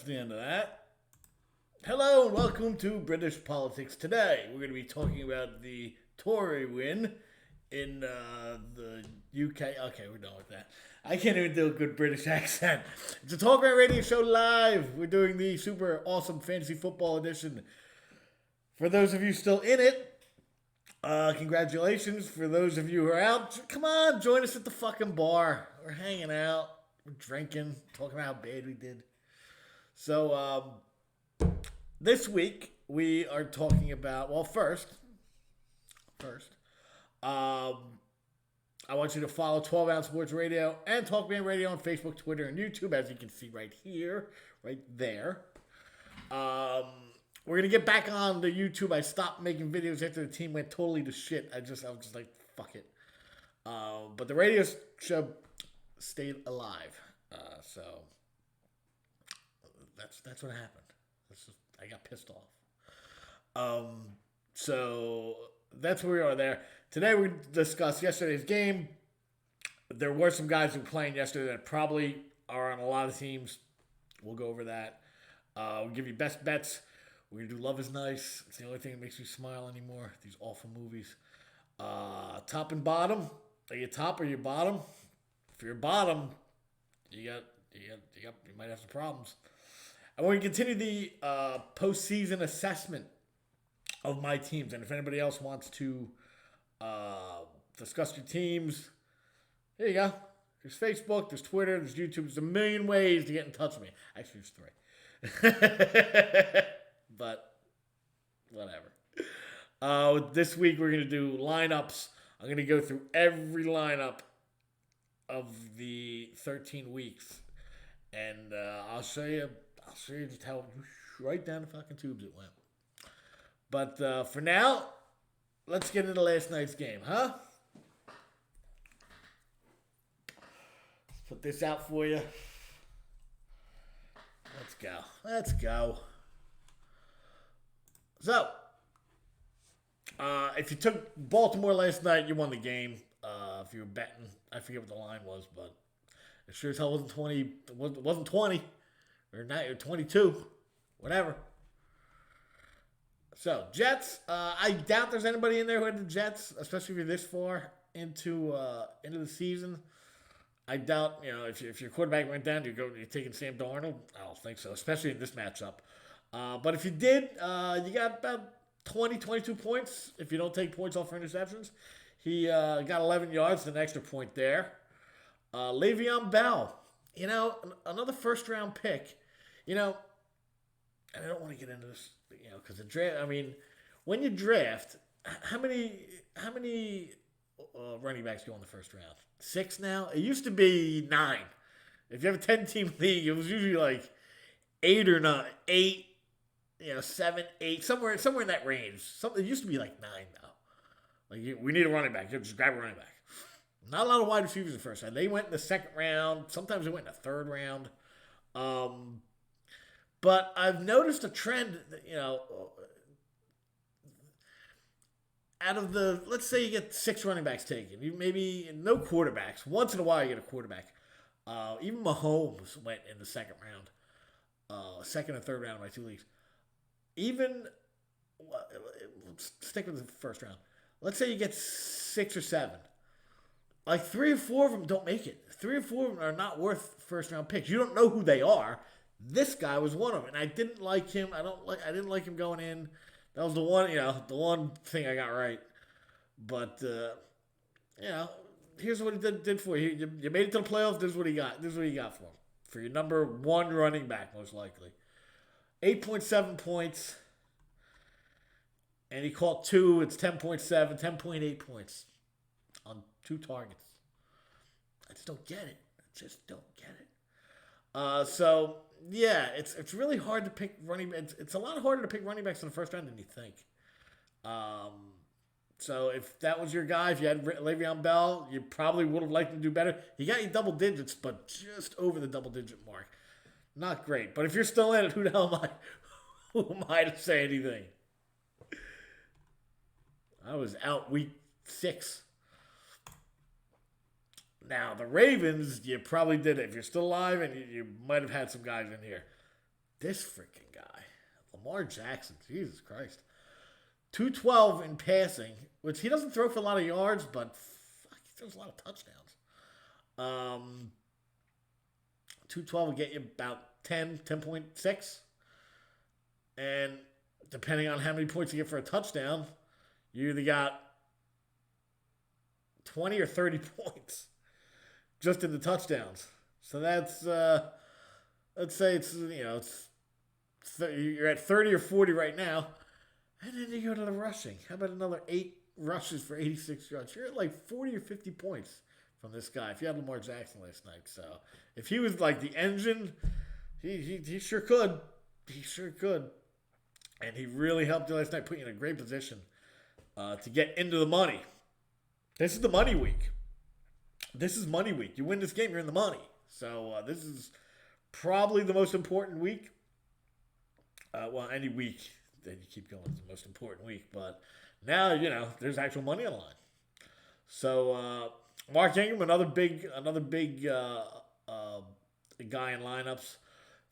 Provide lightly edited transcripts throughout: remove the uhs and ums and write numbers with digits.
the end of that. Hello and welcome to British Politics Today. We're going to be talking about the Tory win in the UK. Okay, we're done with that. I can't even do a good British accent. It's a Talk Radio Radio Show live. We're doing the super awesome fantasy football edition. For those of you still in it, congratulations. For those of you who are out, come on, join us at the fucking bar. We're hanging out, we're drinking, talking about how bad we did. So, this week we are talking about, well, first, I want you to follow 12 Ounce Sports Radio and Talkman Radio on Facebook, Twitter, and YouTube, as you can see right here, right there. We're going to get back on the YouTube. I stopped making videos after the team went totally to shit. I was just like, fuck it. But the radio show stayed alive. So that's what happened. I got pissed off. So that's where we are there. Today we discussed yesterday's game. There were some guys who were playing yesterday that probably are on a lot of teams. We'll go over that. We'll give you best bets. We're going to do Love is Nice. It's the only thing that makes me smile anymore. These awful movies. Top and bottom. Are you top or you bottom? If you're bottom, you might have some problems. And we're going to continue the postseason assessment of my teams. And if anybody else wants to discuss your teams, there you go. There's Facebook, there's Twitter, there's YouTube. There's a million ways to get in touch with me. Actually, there's 3. But whatever. This week we're going to do lineups. I'm going to go through every lineup of the 13 weeks. And I'll show you just how right down the fucking tubes it went. But for now, let's get into last night's game, huh? Let's put this out for you. Let's go. So, if you took Baltimore last night, you won the game. If you were betting, I forget what the line was, but it sure as hell wasn't 20. It wasn't 20 or 22, whatever. So Jets. I doubt there's anybody in there who had the Jets, especially if you're this far into the season. I doubt, if your quarterback went down, you're taking Sam Darnold. I don't think so, especially in this matchup. But if you did, you got about 20, 22 points if you don't take points off for interceptions. He got 11 yards, an extra point there. Le'Veon Bell, another first-round pick. And I don't want to get into this, because the draft, when you draft, how many running backs go in the first round? 6 now? It used to be 9. If you have a 10-team league, it was usually like 8 or 9. 8, 7, 8, somewhere in that range. It used to be like 9 now. Like, we need a running back. You just grab a running back. Not a lot of wide receivers in the first round. They went in the second round. Sometimes they went in the third round. But I've noticed a trend, out of the, let's say you get 6 running backs taken. You maybe no quarterbacks. Once in a while you get a quarterback. Even Mahomes went in the second round. Second and third round of my 2 leagues. Let's stick with the first round. Let's say you get 6 or 7. Like 3 or 4 of them don't make it. 3 or 4 of them are not worth first round picks. You don't know who they are. This guy was one of them, and I didn't like him. I didn't like him going in. That was the one thing I got right. But here's what he did for you. You made it to the playoffs. This is what he got. This is what he got for him. For your number 1 running back, most likely. 8.7 points. And he caught 2. It's 10.7, 10.8 points on 2 targets. I just don't get it. So, yeah, it's really hard to pick running backs. It's a lot harder to pick running backs in the first round than you think. So if that was your guy, if you had Le'Veon Bell, you probably would have liked him to do better. He got you double digits, but just over the double-digit mark. Not great. But if you're still in it, who the hell am I? Who am I to say anything? I was out week 6. Now, the Ravens, you probably did it. If you're still alive, and you might have had some guys in here. This freaking guy, Lamar Jackson, Jesus Christ. 212 in passing, which he doesn't throw for a lot of yards, but fuck, he throws a lot of touchdowns. 212 will get you about 10.6. And depending on how many points you get for a touchdown, you either got 20 or 30 points just in the touchdowns. So that's, let's say you're at 30 or 40 right now. And then you go to the rushing. How about another 8 rushes for 86 yards? You're at like 40 or 50 points from this guy if you had Lamar Jackson last night. So if he was like the engine, he sure could. He sure could. And he really helped you last night, put you in a great position to get into the money. This is the money week. This is money week. You win this game, you're in the money. So this is probably the most important week. Well, any week that you keep going is the most important week. But now, there's actual money on the line. So Mark Ingram, another big guy in lineups.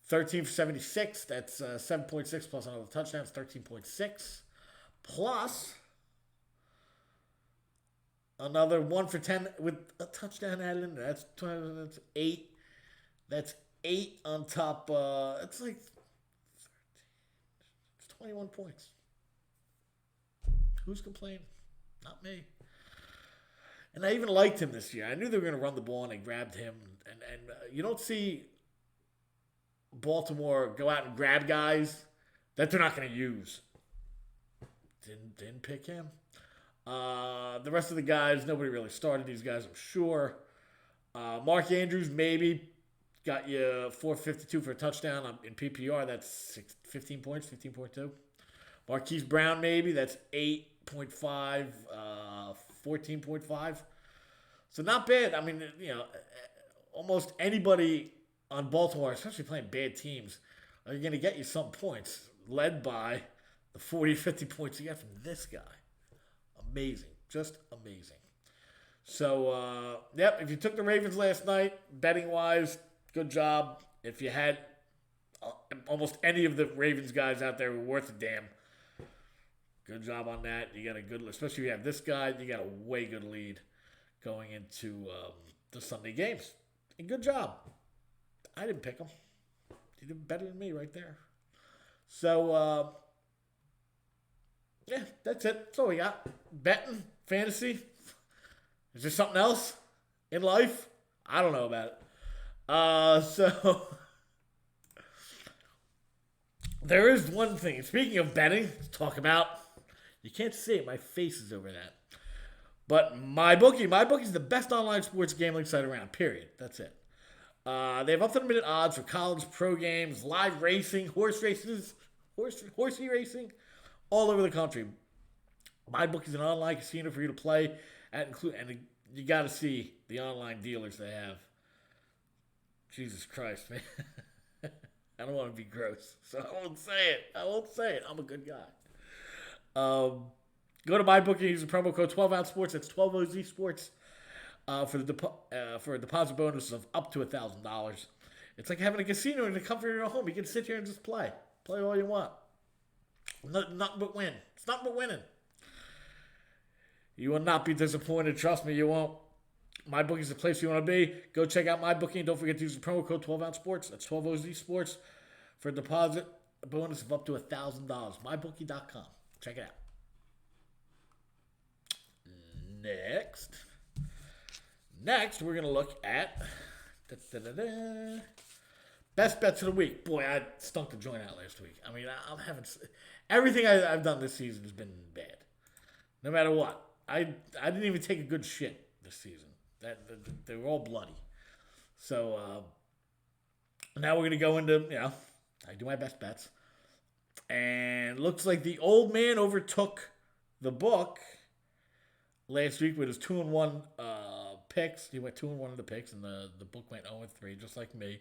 13 for 76. That's 7.6 plus another touchdown. It's 13.6. Plus another 1 for 10 with a touchdown added in there. That's 8. That's 8 on top. It's like 13. It's 21 points. Who's complaining? Not me. And I even liked him this year. I knew they were going to run the ball, and I grabbed him. And you don't see Baltimore go out and grab guys that they're not going to use. Didn't pick him. The rest of the guys, nobody really started these guys, I'm sure. Mark Andrews maybe got you 452 for a touchdown in PPR. That's 15 points, 15.2. Marquise Brown maybe. That's 8.5, 14.5. So not bad. I mean, almost anybody on Baltimore, especially playing bad teams, are going to get you some points, led by the 40, 50 points you get from this guy. Amazing. Just amazing. So, if you took the Ravens last night, betting-wise, good job. If you had almost any of the Ravens guys out there who were worth a damn, good job on that. You got a good, especially if you have this guy, you got a way good lead going into the Sunday games. And good job. I didn't pick him. He did better than me right there. So, that's it. That's all we got. Betting, fantasy. Is there something else in life? I don't know about it. So, there is one thing. Speaking of betting, let's talk about. You can't see it. My face is over that. But MyBookie is the best online sports gambling site around, period. That's it. They have up-to-the-minute odds for college, pro games, live racing, horsey racing, all over the country. MyBookie is an online casino for you to play at, and you got to see the online dealers they have. Jesus Christ, man. I don't want to be gross, so I won't say it. I'm a good guy. Go to MyBookie and use the promo code 12ounce sports. That's 12OZ sports. For a deposit bonus of up to $1,000. It's like having a casino in the comfort of your home. You can sit here and just play all you want. Nothing but win. It's nothing but winning. You will not be disappointed. Trust me, you won't. MyBookie is the place you want to be. Go check out MyBookie and don't forget to use the promo code 12ounce sports. That's 12OZ sports for a deposit bonus of up to $1,000. MyBookie.com. Check it out. Next, we're going to look at best bets of the week. Boy, I stunk the joint out last week. I mean, I'm having everything I've done this season has been bad. No matter what. I didn't even take a good shit this season. They were all bloody. So now we're going to go into, I do my best bets. And looks like the old man overtook the book last week with his 2-1 picks. He went 2-1 in the picks, and the book went 0-3, just like me.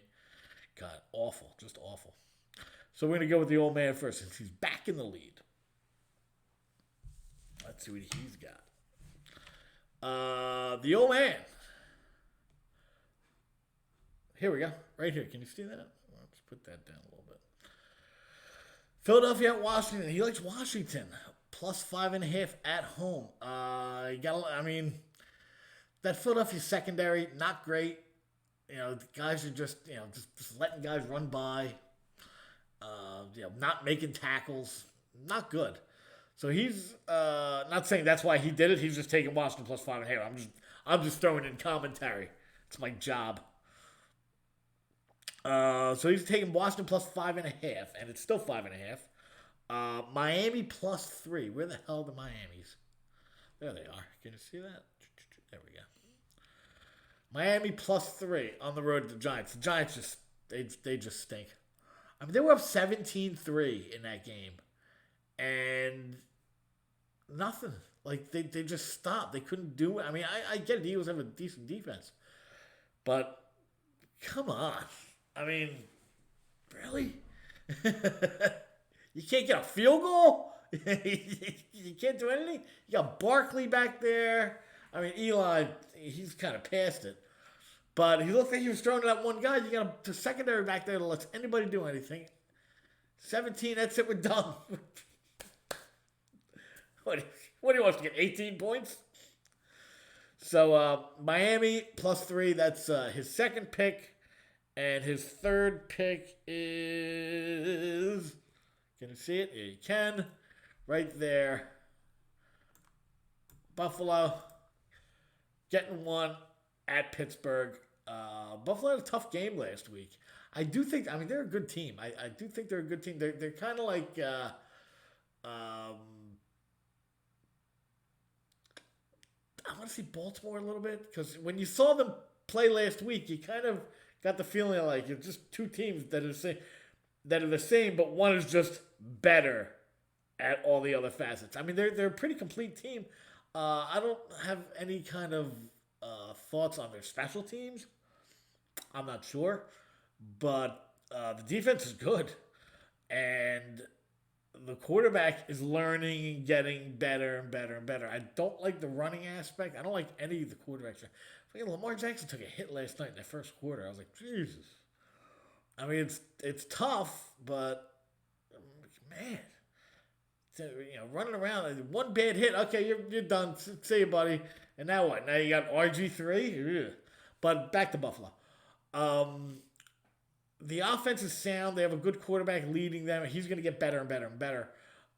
God, awful, just awful. So we're going to go with the old man first, since he's back in the lead. Let's see what he's got. The old man. Here we go, right here. Can you see that? Let's put that down a little bit. Philadelphia at Washington. He likes Washington plus 5.5 at home. I mean, that Philadelphia secondary not great. The guys are just letting guys run by. Not making tackles. Not good. So he's not saying that's why he did it. He's just taking Washington plus 5.5. I'm just throwing in commentary. It's my job. So he's taking Washington plus 5.5, and it's still 5.5. Miami plus 3. Where the hell are the Miamis? There they are. Can you see that? There we go. Miami plus 3 on the road to the Giants. The Giants they just stink. I mean, they were up 17-3 in that game. And nothing. Like, they just stopped. They couldn't do it. I mean, I get it. The Eagles have a decent defense. But, come on. I mean, really? You can't get a field goal? You can't do anything? You got Barkley back there. I mean, Eli, he's kind of past it. But he looked like he was throwing to that one guy. You got a secondary back there that lets anybody do anything. 17, that's it, we're done. What do you want to get, 18 points? So, Miami plus 3, that's his second pick. And his third pick is... Can you see it? Yeah, you can. Right there. Buffalo. Getting one at Pittsburgh. Buffalo had a tough game last week. I do think... I mean, they're a good team. I do think they're a good team. They're kind of like... I want to see Baltimore a little bit. Because when you saw them play last week, you kind of... got the feeling like it's just two teams that are the same, but one is just better at all the other facets. I mean, they're a pretty complete team. I don't have any kind of thoughts on their special teams. I'm not sure, but the defense is good, and the quarterback is learning and getting better and better and better. I don't like the running aspect. I don't like any of the quarterbacks. Lamar Jackson took a hit last night in the first quarter. I was like, Jesus. I mean, it's tough, but man, running around, one bad hit, okay, you're done. See you, buddy. And now what? Now you got RG3. But back to Buffalo. The offense is sound. They have a good quarterback leading them. He's going to get better and better and better.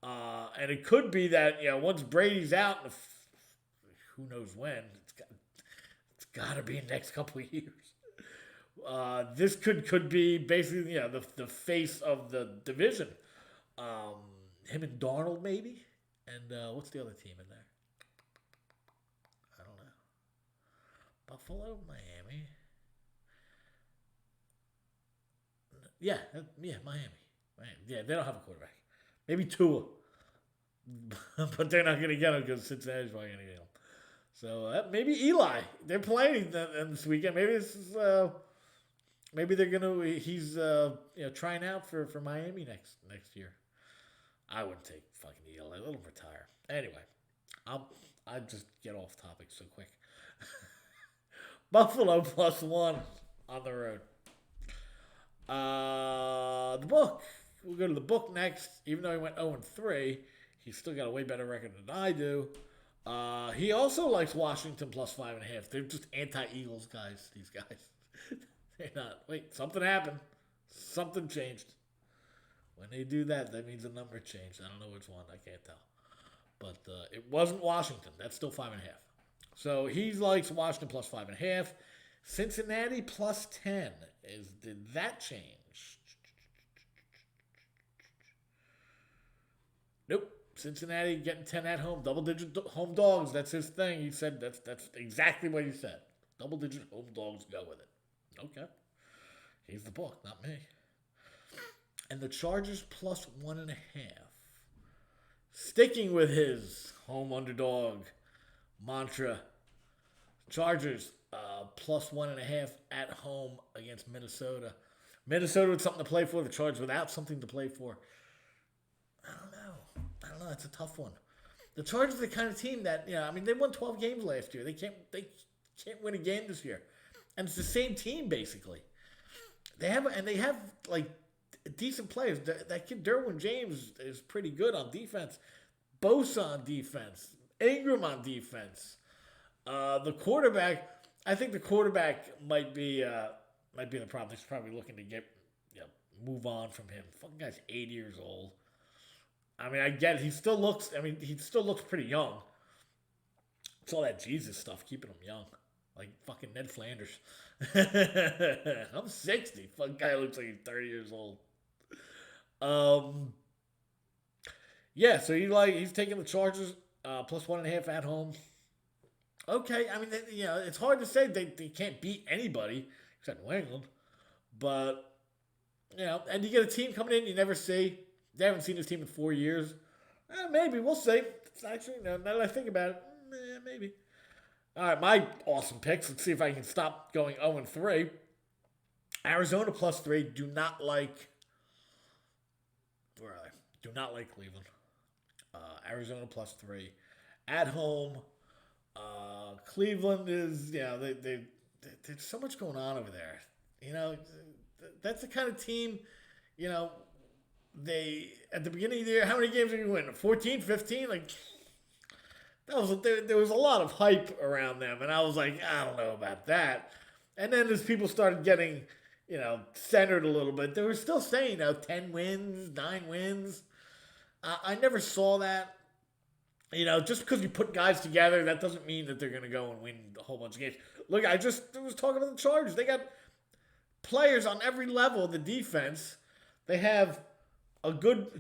And it could be that once Brady's out, who knows when. Got to be in the next couple of years. This could be basically the face of the division. Him and Darnold maybe, and what's the other team in there? I don't know. Buffalo, Miami. Yeah, Miami. Yeah, they don't have a quarterback. Maybe Tua, but they're not going to get him because Cincinnati's probably going to get him. So maybe Eli. They're playing this weekend. Maybe this is. Maybe they're gonna. He's trying out for Miami next year. I wouldn't take fucking Eli. Let him retire. Anyway, I just get off topic so quick. Buffalo plus 1 on the road. The book. We'll go to the book next. Even though he went 0-3, he's still got a way better record than I do. He also likes Washington plus 5.5. They're just anti-Eagles guys, these guys. They're not. Wait, something happened. Something changed. When they do that, that means the number changed. I don't know which one. I can't tell. But it wasn't Washington. That's still 5.5. So he likes Washington plus 5.5. Cincinnati plus 10. Did that change? Nope. Cincinnati getting 10 at home, double-digit home dogs. That's his thing. He said that's exactly what he said. Double-digit home dogs, go with it. Okay. He's the book, not me. And the Chargers plus 1.5. Sticking with his home underdog mantra. Chargers plus 1.5 at home against Minnesota. Minnesota with something to play for. The Chargers without something to play for. I don't know. It's a tough one. The Chargers are the kind of team that, they won 12 games last year. They can't win a game this year. And it's the same team, basically. They have like decent players. That kid Derwin James is pretty good on defense. Bosa on defense. Ingram on defense. The quarterback, I think the quarterback might be the problem. He's probably looking to move on from him. Fucking guy's 80 years old. I mean, I get it. He still looks pretty young. It's all that Jesus stuff keeping him young. Like fucking Ned Flanders. I'm 60. Fucking guy looks like he's 30 years old. Yeah, so he's taking the Chargers plus 1.5 at home. Okay, I mean, it's hard to say they can't beat anybody except New England. But, and you get a team coming in you never see. They haven't seen this team in 4 years. Maybe, we'll see. It's actually, now that I think about it, maybe. All right, my awesome picks. Let's see if I can stop going 0-3. Arizona plus 3. Do not like Cleveland. Arizona plus 3. At home, Cleveland is, there's so much going on over there. That's the kind of team, they, at the beginning of the year, how many games did you win? 14, 15? Like, there was a lot of hype around them, and I was like, I don't know about that. And then as people started getting, centered a little bit, they were still saying, 10 wins, 9 wins. I never saw that. Just because you put guys together, that doesn't mean that they're going to go and win a whole bunch of games. Look, I was talking about the Chargers. They got players on every level of the defense. They have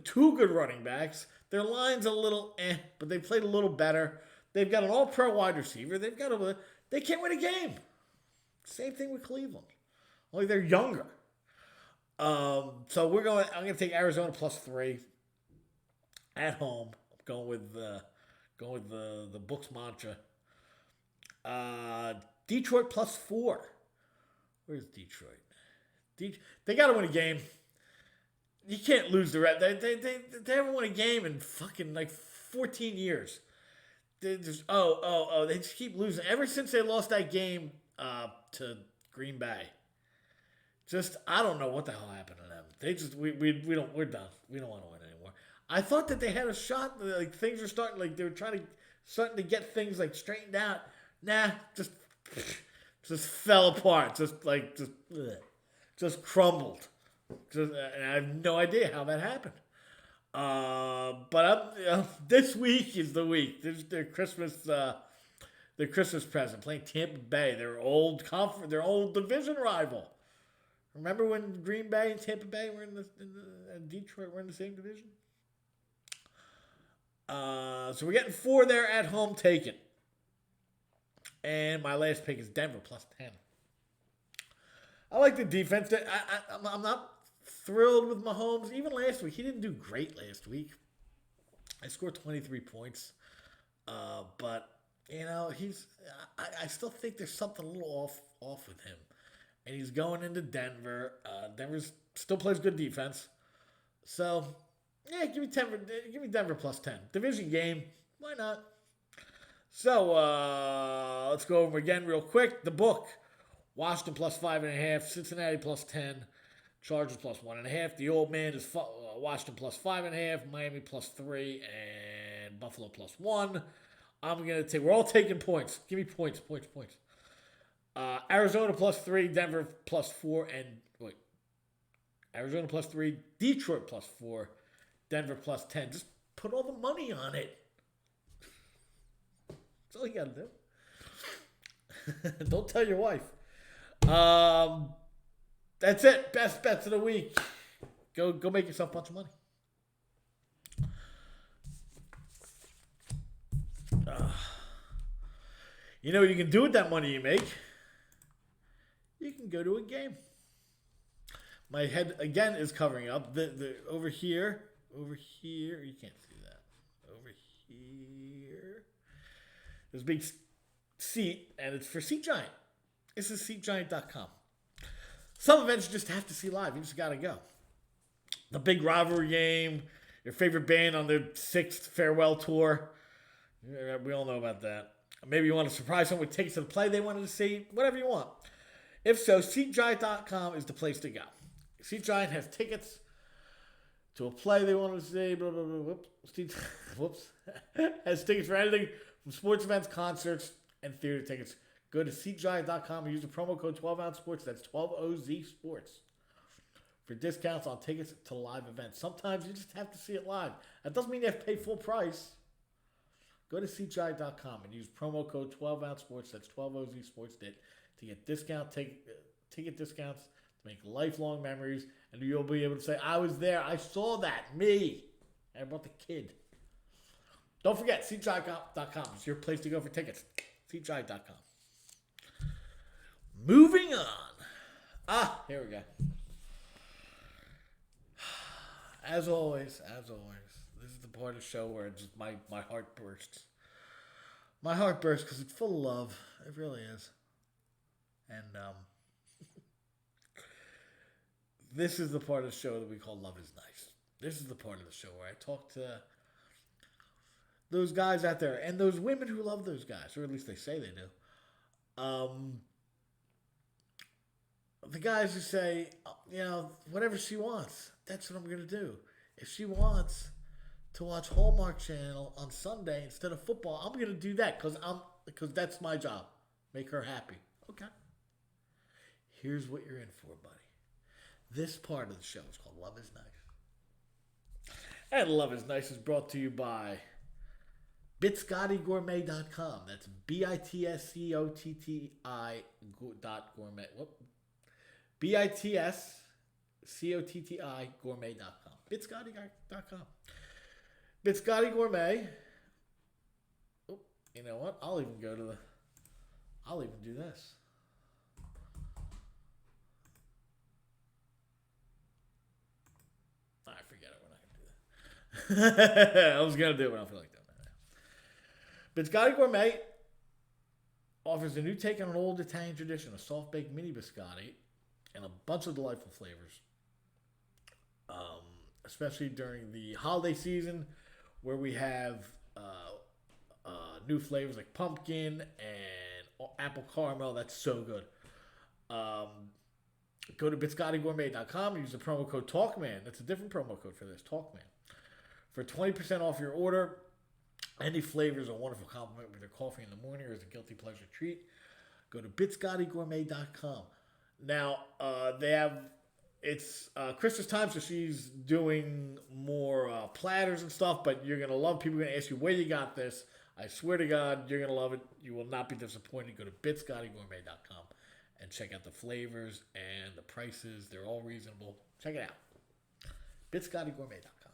two good running backs. Their line's a little but they played a little better. They've got an all-pro wide receiver. They can't win a game. Same thing with Cleveland. Only they're younger. So I'm going to take Arizona plus 3 at home. I'm going with the books mantra. Detroit plus 4. Where's Detroit? They got to win a game. You can't lose the rest. They haven't won a game in fucking like 14 years. They just they just keep losing ever since they lost that game to Green Bay. Just I don't know what the hell happened to them. We're done. We don't want to win anymore. I thought that they had a shot. Like things are starting. Like they were starting to get things like straightened out. Nah, just fell apart. Just crumbled. And I have no idea how that happened. But this week is the week. This is their Christmas present. Playing Tampa Bay, their old division rival. Remember when Green Bay and Tampa Bay were and Detroit were in the same division? So we're getting 4 there at home taken. And my last pick is Denver plus 10. I like the defense. I'm not thrilled with Mahomes. Even last week, he didn't do great last week. I scored 23 points. But, I still think there's something a little off with him. And he's going into Denver. Denver still plays good defense. So, yeah, give me Denver plus 10. Division game. Why not? So, let's go over again real quick. The book. Washington plus 5.5, Cincinnati plus 10, Chargers plus 1.5. The old man is Washington plus 5.5, Miami plus 3, and Buffalo plus 1. We're all taking points. Give me points. Arizona plus 3, Denver plus 4, Arizona plus 3, Detroit plus 4, Denver plus 10. Just put all the money on it. That's all you got to do. Don't tell your wife. That's it. Best bets of the week. Go make yourself a bunch of money. You know what you can do with that money you make? You can go to a game. My head again is covering up. The over here. You can't see that. Over here. There's a big seat, and it's for Seat Giant. This is SeatGiant.com. Some events you just have to see live. You just got to go. The big rivalry game, your favorite band on their 6th farewell tour. We all know about that. Maybe you want to surprise someone with tickets to the play they wanted to see. Whatever you want. If so, SeatGiant.com is the place to go. SeatGiant has tickets to a play they want to see. Blah, blah, blah, whoops. Whoops. Has tickets for anything from sports events, concerts, and theater tickets. Go to SeatGiant.com and use the promo code 12OZ That's 12OZ Sports for discounts on tickets to live events. Sometimes you just have to see it live. That doesn't mean you have to pay full price. Go to SeatGiant.com and use promo code 12OZ That's 12OZ Sports to get ticket discounts, to make lifelong memories, and you'll be able to say, I was there, I saw that, me. And I brought the kid. Don't forget, SeatGiant.com is your place to go for tickets. SeatGiant.com. Moving on. Here we go. As always, this is the part of the show where just my heart bursts. My heart bursts because it's full of love. It really is. And this is the part of the show that we call Love is Nice. This is the part of the show where I talk to those guys out there and those women who love those guys, or at least they say they do. The guys who say, whatever she wants, that's what I'm going to do. If she wants to watch Hallmark Channel on Sunday instead of football, I'm going to do that because that's my job. Make her happy. Okay. Here's what you're in for, buddy. This part of the show is called Love is Nice. And Love is Nice is brought to you by BitscottyGourmet.com. That's BITSCOTTI .gourmet. BITSCOTTI gourmet.com. Bitscotty.com. Bitscotty Gourmet. Oh, you know what? I'll even do this. I forget it. We're not going to do that. I was going to do it, but I don't feel like doing that. Bitscotty Gourmet offers a new take on an old Italian tradition, a soft-baked mini biscotti, and a bunch of delightful flavors. Especially during the holiday season, where we have new flavors like pumpkin and apple caramel. That's so good. Go to BitscottyGourmet.com and use the promo code TALKMAN. That's a different promo code for this, TALKMAN. For 20% off your order. Any flavor is a wonderful compliment with your coffee in the morning or as a guilty pleasure treat. Go to BitscottyGourmet.com. Now, it's Christmas time, so she's doing more platters and stuff, but you're going to love, people are going to ask you where you got this. I swear to God, you're going to love it. You will not be disappointed. Go to BitscottyGourmet.com and check out the flavors and the prices. They're all reasonable. Check it out. BitscottyGourmet.com.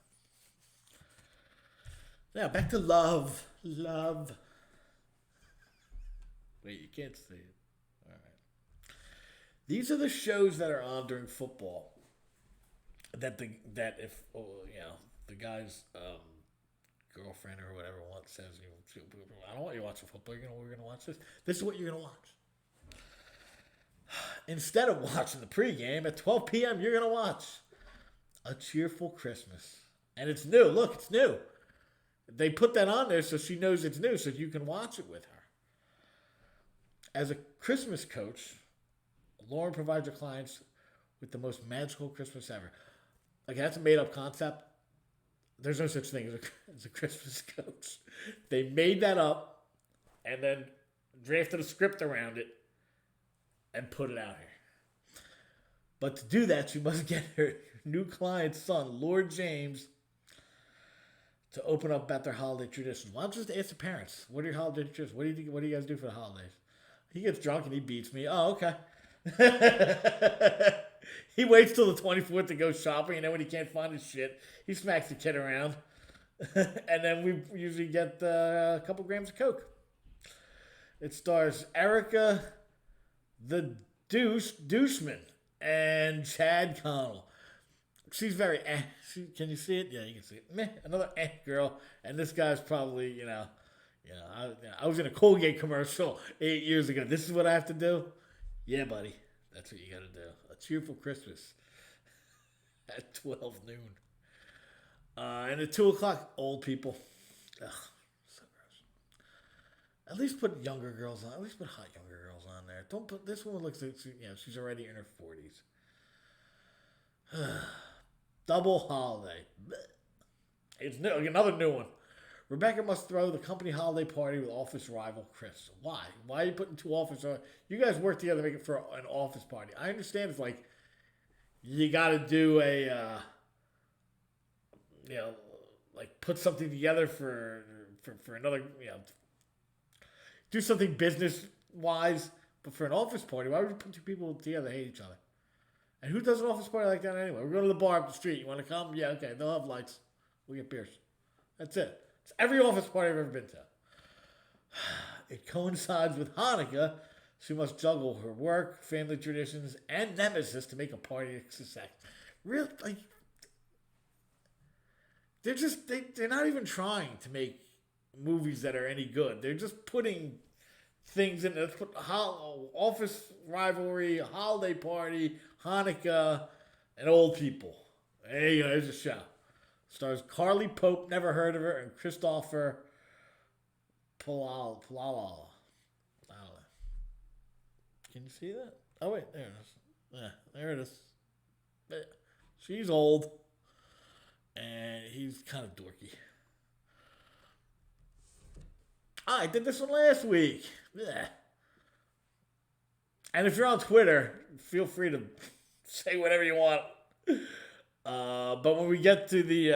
Now, back to love. Love. Wait, you can't see it. All right. These are the shows that are on during football. The guy's girlfriend or whatever says, I don't want you to watch the football. We're gonna watch this. This is what you're gonna watch. Instead of watching the pregame at 12 p.m., you're gonna watch A Cheerful Christmas, and it's new. Look, it's new. They put that on there so she knows it's new, so you can watch it with her. As a Christmas coach, Lauren provides her clients with the most magical Christmas ever. Like, that's a made-up concept. There's no such thing as a Christmas coach. They made that up and then drafted a script around it and put it out here. But to do that, she must get her new client's son, Lord James, to open up about their holiday traditions. Why don't you just ask the parents? What are your holiday traditions? What do you guys do for the holidays? He gets drunk and he beats me. Oh, okay. He waits till the 24th to go shopping, and then when he can't find his shit, he smacks the kid around. And then we usually get a couple grams of Coke. It stars Erica the Doucheman and Chad Connell. She's very can you see it? Yeah, you can see it. Meh, another girl. And this guy's probably, I was in a Colgate commercial 8 years ago. This is what I have to do? Yeah, buddy. That's what you got to do. A Cheerful Christmas at 12 noon. And at 2 o'clock, old people. Ugh, so gross. At least put younger girls on. At least put hot younger girls on there. Don't put, this one looks like, she's already in her 40s. Double holiday. It's new, another new one. Rebecca must throw the company holiday party with office rival Chris. Why? Why are you putting two office? You guys work together to make it for an office party. I understand it's like you got to do a, like put something together for another, do something business wise. But for an office party, why would you put two people together that hate each other? And who does an office party like that anyway? We're going to the bar up the street. You want to come? Yeah, okay. They'll have lights. We'll get beers. That's it. It's every office party I've ever been to. It coincides with Hanukkah. She must juggle her work, family traditions, and nemesis to make a party a success. Really, like, they're not even trying to make movies that are any good. They're just putting things in there. Office rivalry, holiday party, Hanukkah, and old people. There you go. There's a show. Stars Carly Pope, never heard of her, and Christopher Palala. I don't know. Can you see that? Oh, wait. There it is. Yeah, there it is. She's old, and he's kind of dorky. I did this one last week. Yeah. And if you're on Twitter, feel free to say whatever you want. But when we get to the,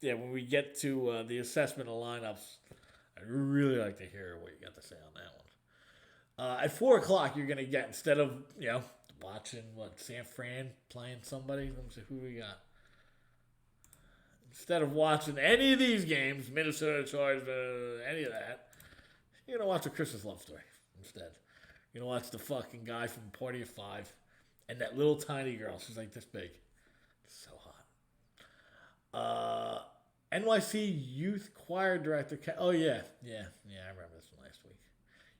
when we get to the assessment of lineups, I'd really like to hear what you got to say on that one. At 4 o'clock, you're going to get, instead of, watching, San Fran playing somebody, let me see who we got. Instead of watching any of these games, Minnesota Chargers, any of that, you're going to watch A Christmas Love Story instead. You're going to watch the fucking guy from Party of Five and that little tiny girl. She's like this big. So hot. NYC Youth Choir Director. I remember this one last week.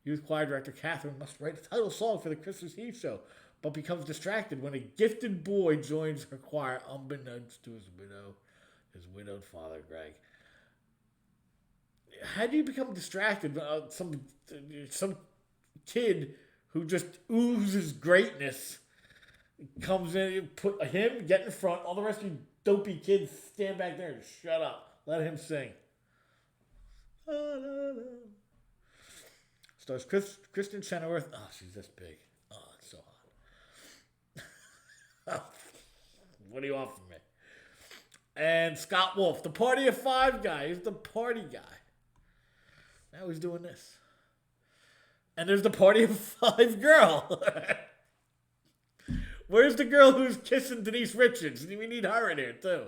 Youth Choir Director Catherine must write a title song for the Christmas Eve show, but becomes distracted when a gifted boy joins her choir, unbeknownst to his widowed father, Greg. How do you become distracted? Some kid who just oozes greatness comes in, put him, get in front, all the rest of you dopey kids stand back there and shut up. Let him sing. Stars Kristen Chenoweth. Oh, she's this big. Oh, it's so hot. What do you want from me? And Scott Wolf, the Party of Five guy. He's the party guy. Now he's doing this. And there's the Party of Five girl. Where's the girl who's kissing Denise Richards? We need her in here, too.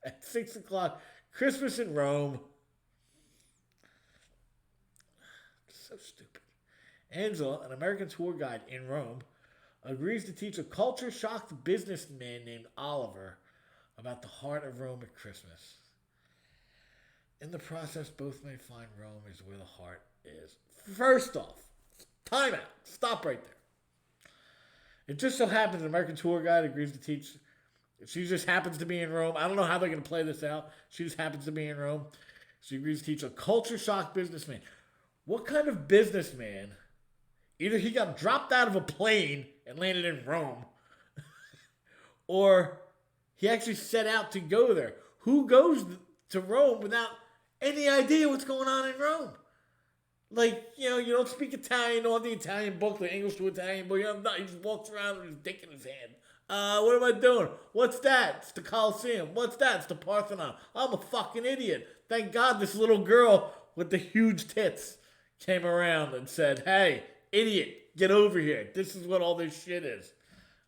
At 6 o'clock, Christmas in Rome. So stupid. Angela, an American tour guide in Rome, agrees to teach a culture-shocked businessman named Oliver about the heart of Rome at Christmas. In the process, both may find Rome is where the heart is. First off, time out. Stop right there. It just so happens an American tour guide agrees to teach. She just happens to be in Rome. I don't know how they're going to play this out. She just happens to be in Rome. She agrees to teach a culture-shocked businessman. What kind of businessman? Either he got dropped out of a plane and landed in Rome, or he actually set out to go there. Who goes to Rome without any idea what's going on in Rome? Like, you don't speak Italian, you don't have the Italian book, the English to Italian book. He just walks around with his dick in his hand. What am I doing? What's that? It's the Colosseum. What's that? It's the Parthenon. I'm a fucking idiot. Thank God this little girl with the huge tits came around and said, hey, idiot, get over here. This is what all this shit is.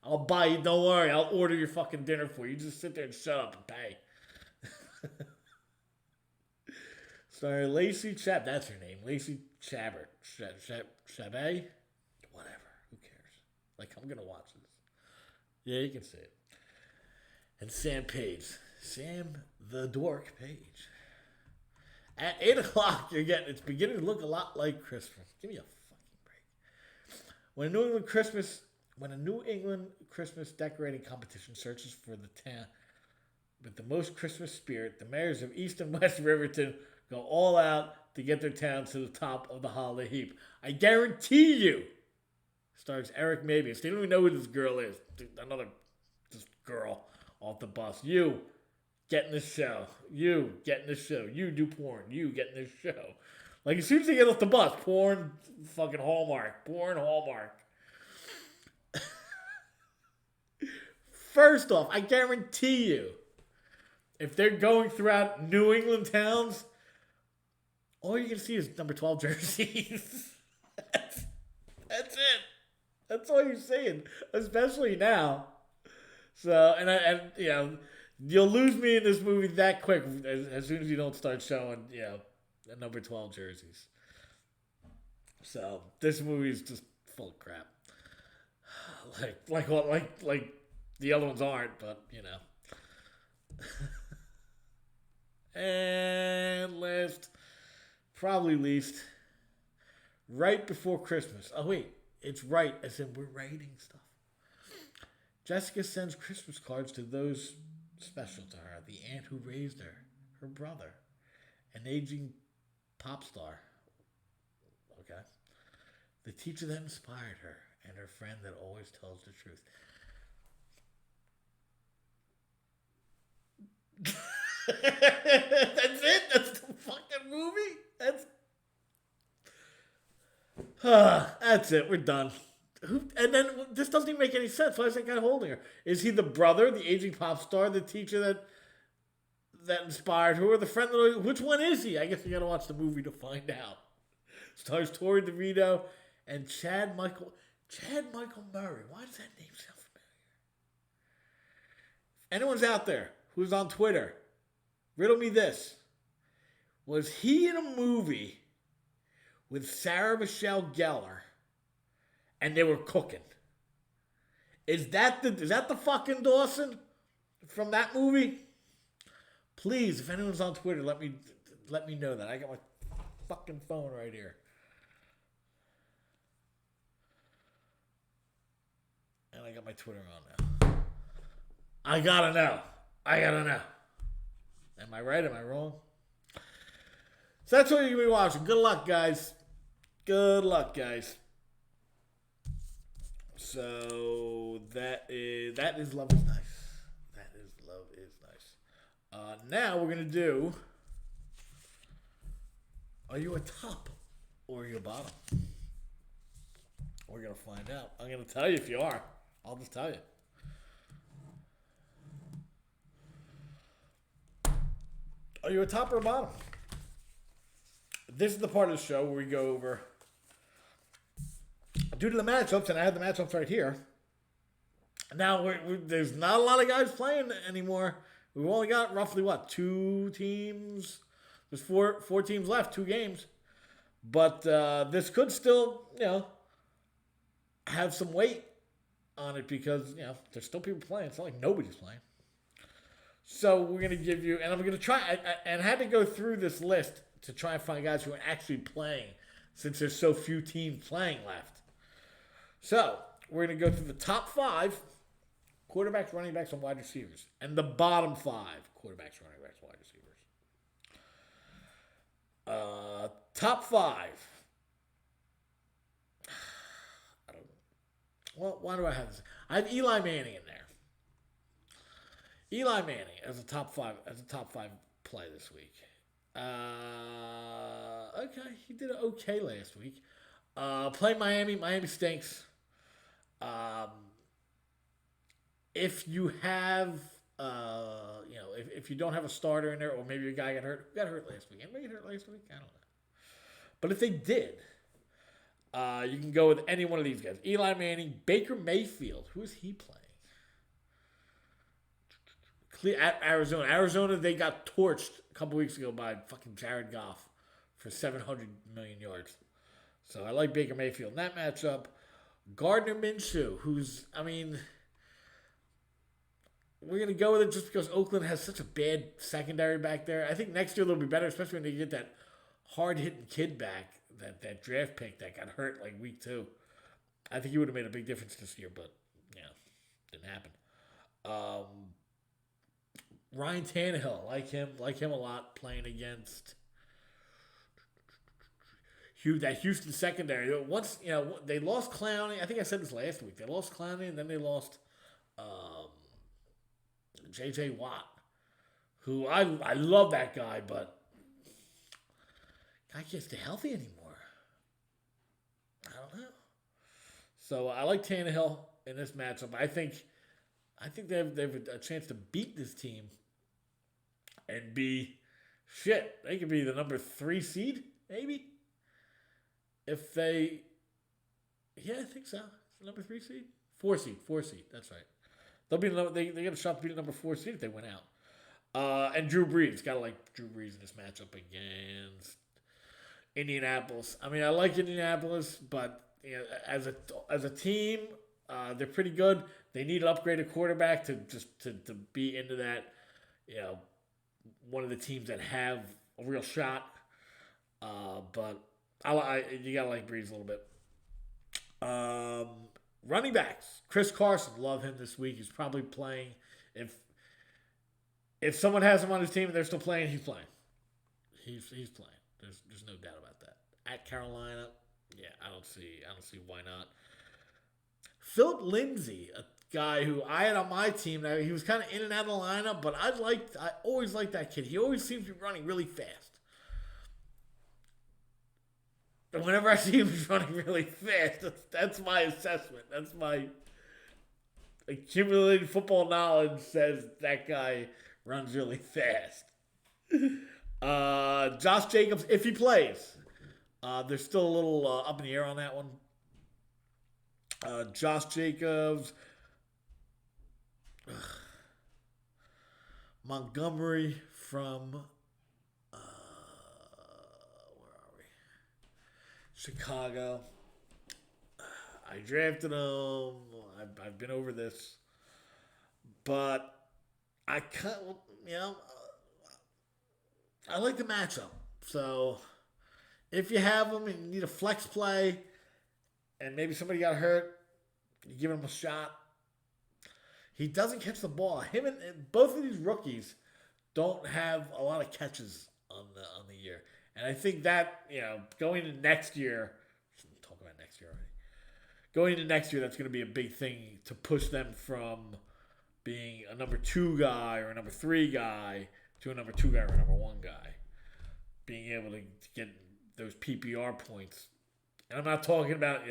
I'll buy you. Don't worry. I'll order your fucking dinner for you. You just sit there and shut up and pay. Sorry, Lacey Chap. That's her name. Lacey Chabert. Chabet? Whatever. Who cares? Like, I'm going to watch this. Yeah, you can see it. And Sam Page. Sam the Dork Page. At 8 o'clock, it's beginning to look a lot like Christmas. Give me a fucking break. When a New England Christmas decorating competition searches for the town with the most Christmas spirit, the mayors of East and West Riverton go all out to get their towns to the top of the holiday heap. I guarantee you, Stars Eric Mabius. They don't even know who this girl is. Another just girl off the bus. You get in this show. You get in this show. You do porn. You get in this show. Like, as soon as they get off the bus, porn, fucking Hallmark. Porn, Hallmark. First off, I guarantee you, if they're going throughout New England towns, all you're going to see is number 12 jerseys. That's it. That's all you're seeing, especially now. So, and you know, you'll lose me in this movie that quick as soon as you don't start showing, you know, the number 12 jerseys. So, this movie is just full of crap. Like the other ones aren't, but, you know. And last, probably least, right before Christmas. Oh, wait. It's right, as in we're writing stuff. Jessica sends Christmas cards to those special to her. The aunt who raised her, her brother, an aging pop star. Okay. The teacher that inspired her, and her friend that always tells the truth. That's it? That's the fucking movie? That's it. We're done. And then this doesn't even make any sense. Why is that guy holding her? Is he the brother, the aging pop star, the teacher that inspired her, or the friend that? Which one is he? I guess you got to watch the movie to find out. Stars Tori DeVito and Chad Michael Murray. Why does that name sound familiar? If anyone's out there who's on Twitter, riddle me this: was he in a movie with Sarah Michelle Gellar, and they were cooking? Is that the fucking Dawson from that movie? Please, if anyone's on Twitter, let me know that. I got my fucking phone right here. And I got my Twitter on now. I gotta know. Am I right? Am I wrong? So that's what you're going to be watching. Good luck, guys. So that is Love is Nice. That is Love is Nice. Now we're going to do, are you a top or are you a bottom? We're going to find out. I'm going to tell you if you are. I'll just tell you. Are you a top or a bottom? This is the part of the show where we go over, due to the matchups, and I have the matchups right here. Now, there's not a lot of guys playing anymore. We've only got roughly, 2 teams? There's four teams left, 2 games. But this could still, have some weight on it because, there's still people playing. It's not like nobody's playing. So we're going to give you, and I'm going to try, and I had to go through this list to try and find guys who are actually playing since there's so few teams playing left. So we're going to go through the top 5 quarterbacks, running backs, and wide receivers, and the bottom 5 quarterbacks, running backs, wide receivers. Top 5. I don't know. Well, why do I have this? I have Eli Manning in there. Eli Manning as a top 5 play this week. Okay, he did okay last week. Play Miami. Miami stinks. If you have, if you don't have a starter in there, or maybe a guy got hurt. Who got hurt last week? Anybody get hurt last week? I don't know. But if they did, you can go with any one of these guys. Eli Manning, Baker Mayfield. Who is he playing? At Arizona. Arizona, they got torched a couple weeks ago by fucking Jared Goff for 700 million yards. So I like Baker Mayfield in that matchup. Gardner Minshew, we're going to go with it just because Oakland has such a bad secondary back there. I think next year they'll be better, especially when they get that hard-hitting kid back, that draft pick that got hurt like week 2. I think he would have made a big difference this year, but, didn't happen. Ryan Tannehill, like him a lot, playing against that Houston secondary. Once they lost Clowney. I think I said this last week. They lost Clowney, and then they lost J.J. Watt, who I love that guy, but guy can't stay healthy anymore. I don't know. So I like Tannehill in this matchup. I think they have a chance to beat this team and be shit. They could be the number 3 seed, maybe. If they, I think so. Number 3 seed, 4 seed. That's right. They'll be they get a shot to be the number 4 seed if they win out. And Drew Brees, gotta like Drew Brees in this matchup against Indianapolis. I mean, I like Indianapolis, but as a team, they're pretty good. They need an upgraded quarterback to be into that, one of the teams that have a real shot. But you gotta like Breeze a little bit. Running backs, Chris Carson, love him this week. He's probably playing. If someone has him on his team and they're still playing, he's playing. He's playing. There's no doubt about that. At Carolina, I don't see why not. Philip Lindsay, a guy who I had on my team. Now, he was kind of in and out of the lineup, but I always liked that kid. He always seems to be running really fast. And whenever I see him running really fast, that's my assessment. That's my accumulated football knowledge says that guy runs really fast. Josh Jacobs, if he plays, there's still a little up in the air on that one. Josh Jacobs, Montgomery from where are we? Chicago. I drafted him. I've been over this, but I I like the matchup. So if you have him and you need a flex play, and maybe somebody got hurt, you give him a shot. He doesn't catch the ball. Him and both of these rookies don't have a lot of catches on the year, and I think that going into next year, I'm talking about next year already. Going into next year, that's going to be a big thing to push them from being a number 2 guy or a number 3 guy to a number 2 guy or a number 1 guy. Being able to get those PPR points. And I'm not talking about,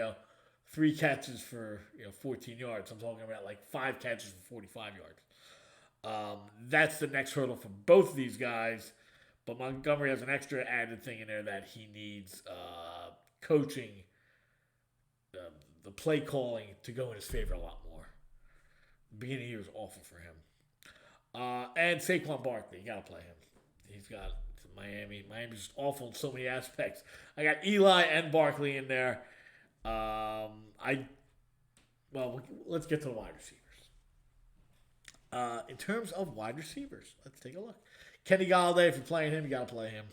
3 catches for, 14 yards. I'm talking about like 5 catches for 45 yards. That's the next hurdle for both of these guys. But Montgomery has an extra added thing in there that he needs coaching, the play calling to go in his favor a lot more. The beginning of the year was awful for him. And Saquon Barkley, you got to play him. He's got Miami. Miami's just awful in so many aspects. I got Eli and Barkley in there. Let's get to the wide receivers. In terms of wide receivers, let's take a look. Kenny Golladay, if you're playing him, you got to play him.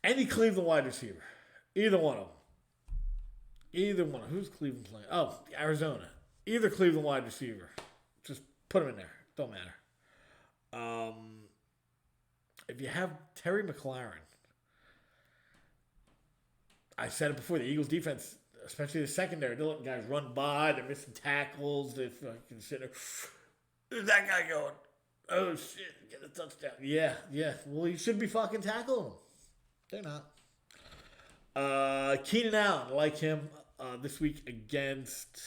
Any Cleveland wide receiver. Either one of them. Who's Cleveland playing? Oh, Arizona. Either Cleveland wide receiver. Just put them in there. Don't matter. If you have Terry McLaurin, I said it before, the Eagles defense, especially the secondary, they're letting guys run by, they're missing tackles, they're fucking sitting there. Where's that guy going? Oh, shit, get a touchdown. Yeah. Well, you should be fucking tackling them. They're not. Keenan Allen, I like him this week against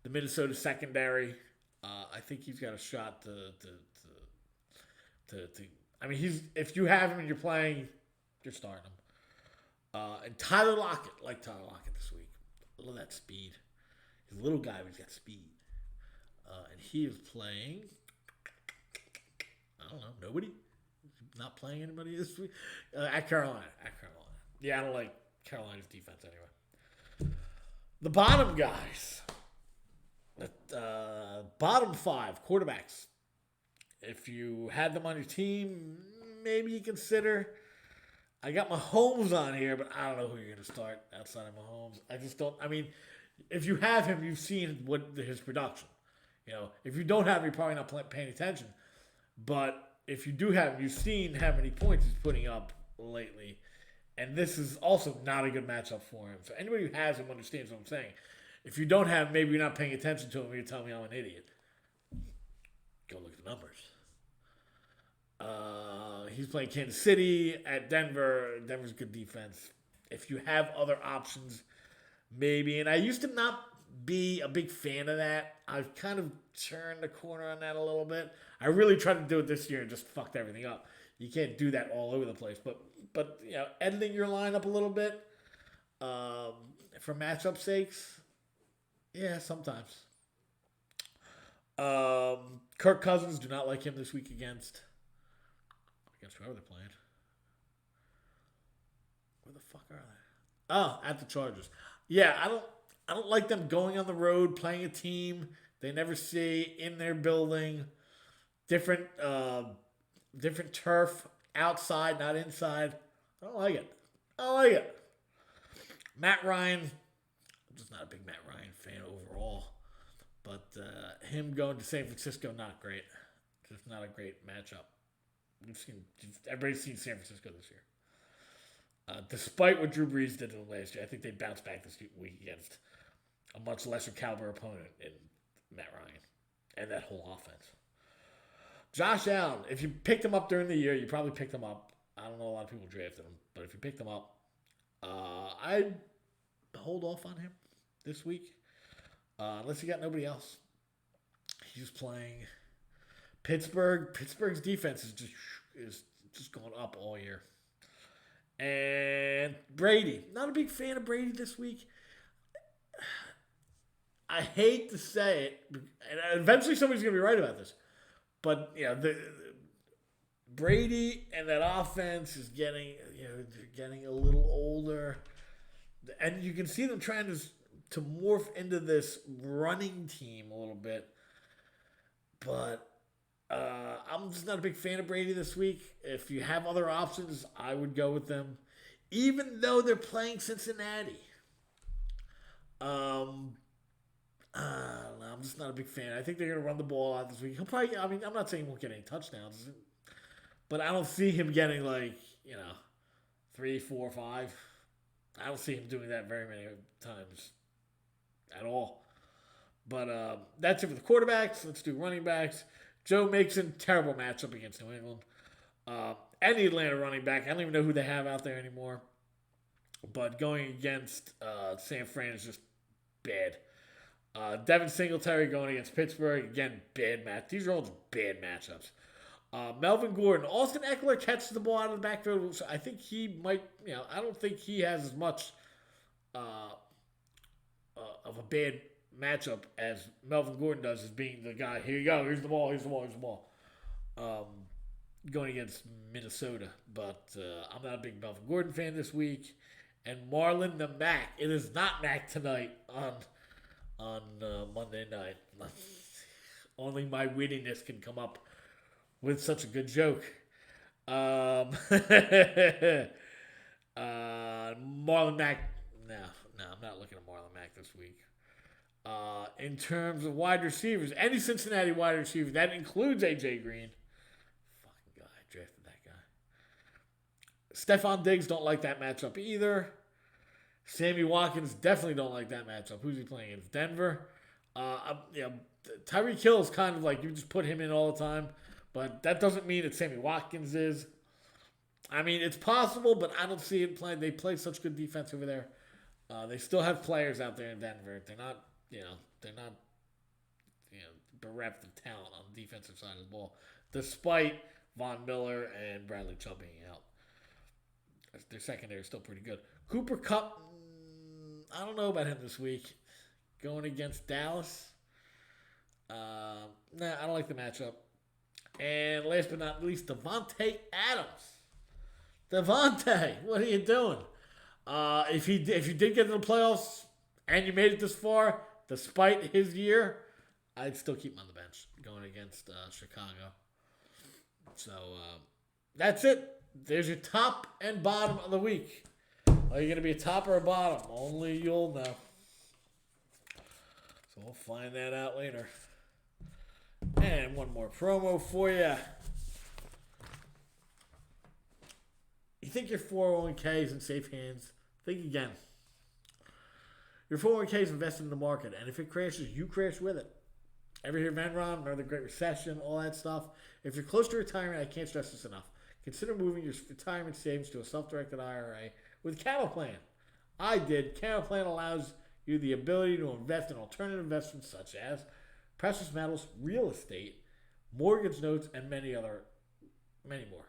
the Minnesota secondary. I think he's got a shot to I mean, if you have him and you're playing, you're starting him. And Tyler Lockett, like Tyler Lockett this week. I love that speed. He's a little guy, but he's got speed. And he is playing, I don't know, nobody? Not playing anybody this week? At Carolina. Yeah, I don't like Carolina's defense anyway. The bottom guys. Bottom 5 quarterbacks. If you had them on your team, maybe you consider. I got Mahomes on here, but I don't know who you're going to start outside of Mahomes. I just don't. I mean, if you have him, you've seen his production. If you don't have him, you're probably not paying attention. But if you do have him, you've seen how many points he's putting up lately. And this is also not a good matchup for him. So anybody who has him understands what I'm saying. If you don't have him, maybe you're not paying attention to him. You're telling me I'm an idiot. Go look at the numbers. He's playing Kansas City at Denver. Denver's good defense. If you have other options, maybe. And I used to not be a big fan of that. I've kind of turned the corner on that a little bit. I really tried to do it this year and just fucked everything up. You can't do that all over the place. But you know, editing your lineup a little bit for matchup sakes, yeah, sometimes. Kirk Cousins, do not like him this week against whoever they're playing. Where the fuck are they? Oh, at the Chargers. Yeah, I don't like them going on the road, playing a team they never see in their building. Different turf, outside, not inside. I don't like it. Matt Ryan, I'm just not a big Matt Ryan fan overall. But him going to San Francisco, not great. Just not a great matchup. Everybody's seen San Francisco this year. Despite what Drew Brees did to them last year, I think they bounced back this week against a much lesser caliber opponent in Matt Ryan and that whole offense. Josh Allen, if you picked him up during the year, you probably picked him up. I don't know a lot of people drafted him, but if you picked him up, I'd hold off on him this week. Unless you got nobody else. He's playing Pittsburgh. Pittsburgh's defense is just going up all year. And Brady. Not a big fan of Brady this week. I hate to say it, and eventually somebody's going to be right about this. But, you know, the Brady and that offense is getting a little older. And you can see them trying to morph into this running team a little bit. But I'm just not a big fan of Brady this week. If you have other options, I would go with them. Even though they're playing Cincinnati. I'm just not a big fan. I think they're going to run the ball out this week. He'll probably, I'm not saying he won't get any touchdowns. But I don't see him getting 3, 4, 5. I don't see him doing that very many times at all. But that's it for the quarterbacks. Let's do running backs. Joe Mixon, terrible matchup against New England. Any Atlanta running back, I don't even know who they have out there anymore. But going against San Fran is just bad. Devin Singletary going against Pittsburgh, again, bad match. These are all just bad matchups. Melvin Gordon. Austin Eckler catches the ball out of the backfield. So I think he might, I don't think he has as much of a bad matchup as Melvin Gordon does as being the guy, here you go, here's the ball. Going against Minnesota. But I'm not a big Melvin Gordon fan this week. And Marlon the Mac. It is not Mac tonight on Monday night. Only my wittiness can come up with such a good joke. Marlon Mack. No, I'm not looking at Marlon Mack this week. In terms of wide receivers, any Cincinnati wide receiver, that includes A.J. Green. Fucking guy, I drafted that guy. Stephon Diggs, don't like that matchup either. Sammy Watkins, definitely don't like that matchup. Who's he playing against? Denver. Tyreek Hill is kind of like you just put him in all the time. But that doesn't mean that Sammy Watkins is. I mean, it's possible, but I don't see it playing. They play such good defense over there. They still have players out there in Denver. They're not, bereft of talent on the defensive side of the ball, despite Von Miller and Bradley Chubb being out. Their secondary is still pretty good. Cooper Kupp, I don't know about him this week. Going against Dallas. I don't like the matchup. And last but not least, Devontae Adams. Devontae, what are you doing? If you did get to the playoffs and you made it this far, despite his year, I'd still keep him on the bench going against Chicago. So that's it. There's your top and bottom of the week. Are you going to be a top or a bottom? Only you'll know. So we'll find that out later. And one more promo for you. You think your 401k is in safe hands? Think again. Your 401k is invested in the market, and if it crashes, you crash with it. Ever hear of Enron, remember the Great Recession, all that stuff? If you're close to retirement, I can't stress this enough. Consider moving your retirement savings to a self-directed IRA with Camel Plan. I did. Camel Plan allows you the ability to invest in alternative investments such as precious metals, real estate, mortgage notes, and many more.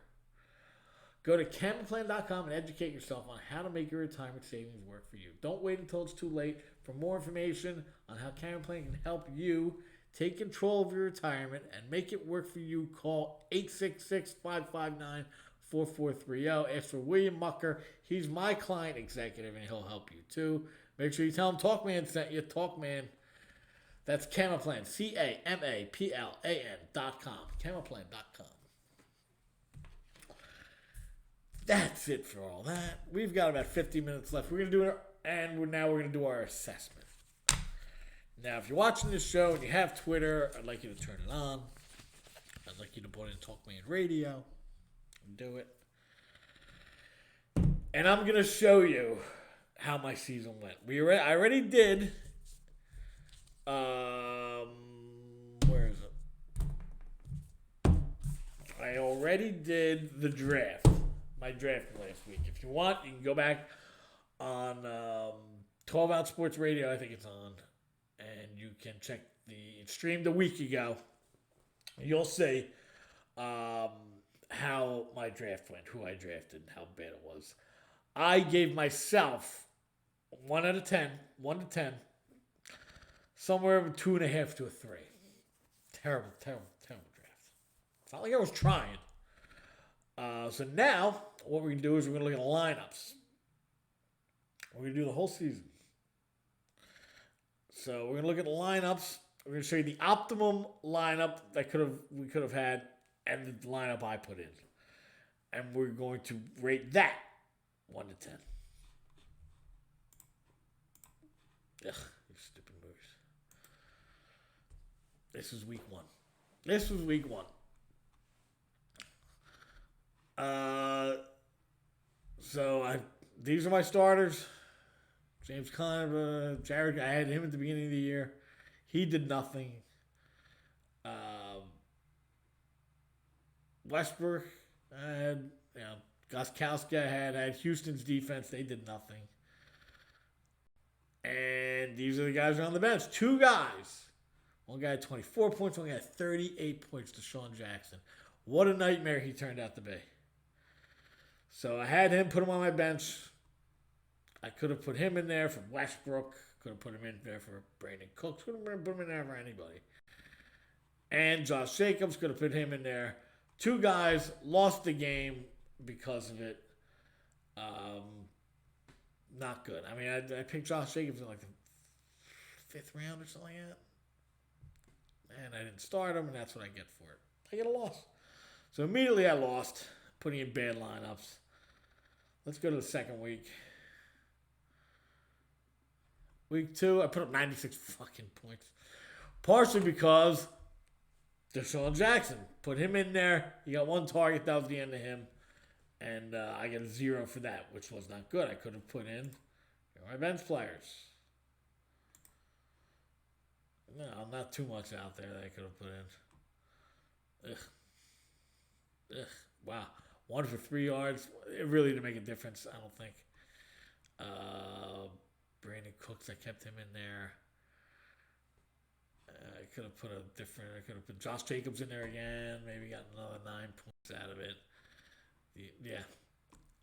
Go to camelplan.com and educate yourself on how to make your retirement savings work for you. Don't wait until it's too late. For more information on how Camel Plan can help you take control of your retirement and make it work for you, call 866-559-4430. Ask for William Mucker. He's my client executive, and he'll help you too. Make sure you tell him Talkman sent you. Talkman. That's Camel Plan. CAMAPLAN.com. CamelPlan.com. That's it for all that. We've got about 50 minutes left. We're going to do it, and now we're going to do our assessment. Now, if you're watching this show and you have Twitter, I'd like you to turn it on. I'd like you to put in Talkman Radio and do it. And I'm going to show you how my season went. I already did. Where is it? I already did the draft. My draft last week. If you want, you can go back on 12 Out Sports Radio. I think it's on. And you can check it streamed a week ago. You'll see how my draft went, who I drafted, how bad it was. I gave myself 1 to 10, somewhere from 2.5 to a 3. Terrible draft. It's not like I was trying. So now, what we're going to do is we're going to look at lineups. We're going to do the whole season. So we're going to look at the lineups. We're going to show you the optimum lineup that we could have had and the lineup I put in. And we're going to rate that 1 to 10. Ugh, you stupid movies. This was week 1. These are my starters. James Conner, Jared, I had him at the beginning of the year. He did nothing. Westbrook, I had, Gostkowski, I had Houston's defense. They did nothing. And these are the guys on the bench. 2 guys. One guy had 24 points. One guy had 38 points, Deshaun Jackson. What a nightmare he turned out to be. So I had him, put him on my bench. I could have put him in there for Westbrook. Could have put him in there for Brandon Cooks. Could have put him in there for anybody. And Josh Jacobs, could have put him in there. 2 guys lost the game because of it. Not good. I mean, I picked Josh Jacobs in like the 5th round or something like that. And I didn't start him, and that's what I get for it. I get a loss. So immediately I lost, putting in bad lineups. Let's go to the second week. Week 2, I put up 96 fucking points. Partially because Deshaun Jackson. Put him in there. He got 1 target. That was the end of him. And I get a 0 for that, which was not good. I could have put in my bench players. No, not too much out there that I could have put in. Ugh. Wow. 1 for 3 yards. It really didn't make a difference, I don't think. Brandon Cooks, I kept him in there. I could have put Josh Jacobs in there again. Maybe got another 9 points out of it. Yeah.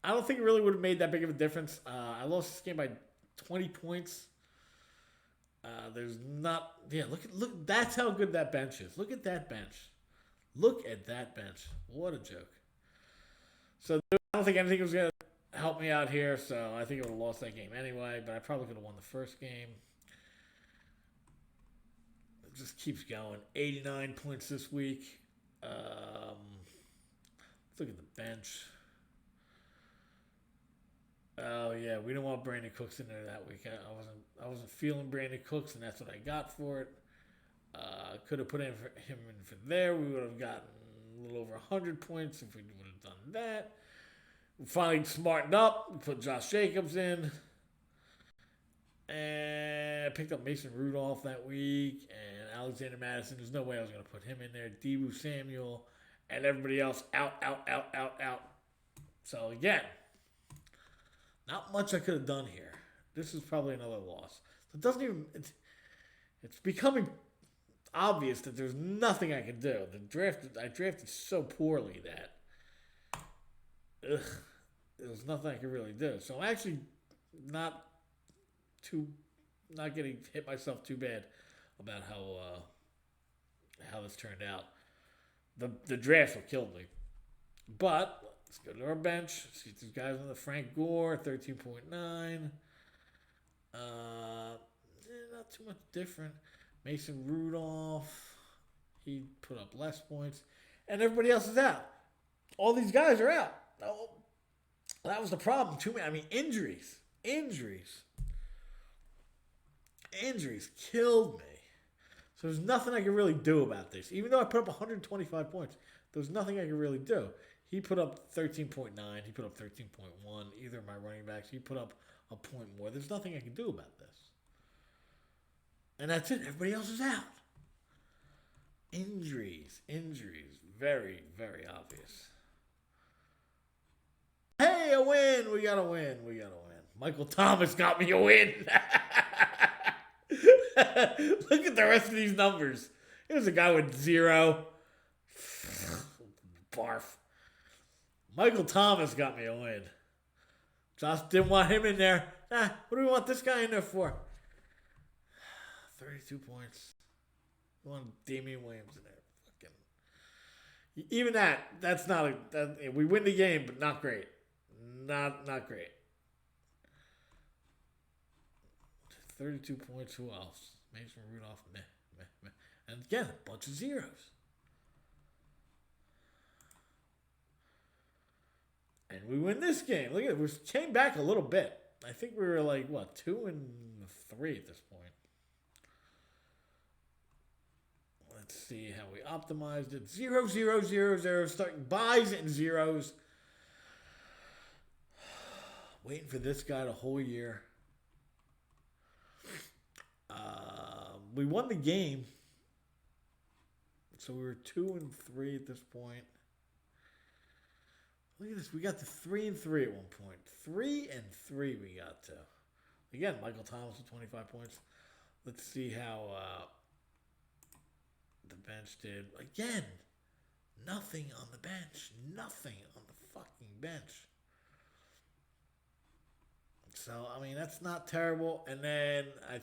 I don't think it really would have made that big of a difference. I lost this game by 20 points. Look. That's how good that bench is. Look at that bench. What a joke. So I don't think anything was going to help me out here, so I think I would have lost that game anyway, but I probably could have won the first game. It just keeps going. 89 points this week. Let's look at the bench. Oh yeah, we don't want Brandon Cooks in there that week. I wasn't feeling Brandon Cooks, and that's what I got for it. Could have put him for there. We would have gotten a little over 100 points if we would have done that. We finally smartened up. We put Josh Jacobs in. And I picked up Mason Rudolph that week. And Alexander Madison. There's no way I was going to put him in there. Deebo Samuel. And everybody else out. So again, not much I could have done here. This is probably another loss. So it doesn't even. It's becoming obvious that there's nothing I can do. I drafted so poorly that there was nothing I could really do. So I'm actually not getting hit myself too bad about how this turned out. The draft will kill me. But let's go to our bench. See these guys on the Frank Gore, 13.9. Not too much different. Mason Rudolph, he put up less points. And everybody else is out. All these guys are out. Oh, that was the problem. Injuries. Injuries killed me. So there's nothing I can really do about this. Even though I put up 125 points, there's nothing I can really do. He put up 13.9. He put up 13.1. Either of my running backs, he put up a point more. There's nothing I can do about this. And that's it. Everybody else is out. Injuries. Very, very obvious. Hey, a win. We got a win. Michael Thomas got me a win. Look at the rest of these numbers. Here's a guy with 0. Barf. Michael Thomas got me a win. Josh didn't want him in there. What do we want this guy in there for? 32 points. We want Damian Williams in there. Even that's not we win the game, but not great. Not great. 32 points. Who else? Mason Rudolph. Meh. And again, a bunch of zeros. And we win this game. Look at it. We came back a little bit. I think we were 2-3 at this point. Let's see how we optimized it. 0, starting buys and zeros. Waiting for this guy the whole year. We won the game. So we were 2-3 at this point. Look at this. We got to 3-3 at one point. 3-3 we got to. Again, Michael Thomas with 25 points. Let's see how the bench did. Again, nothing on the bench. Nothing on the fucking bench. So, that's not terrible. And then I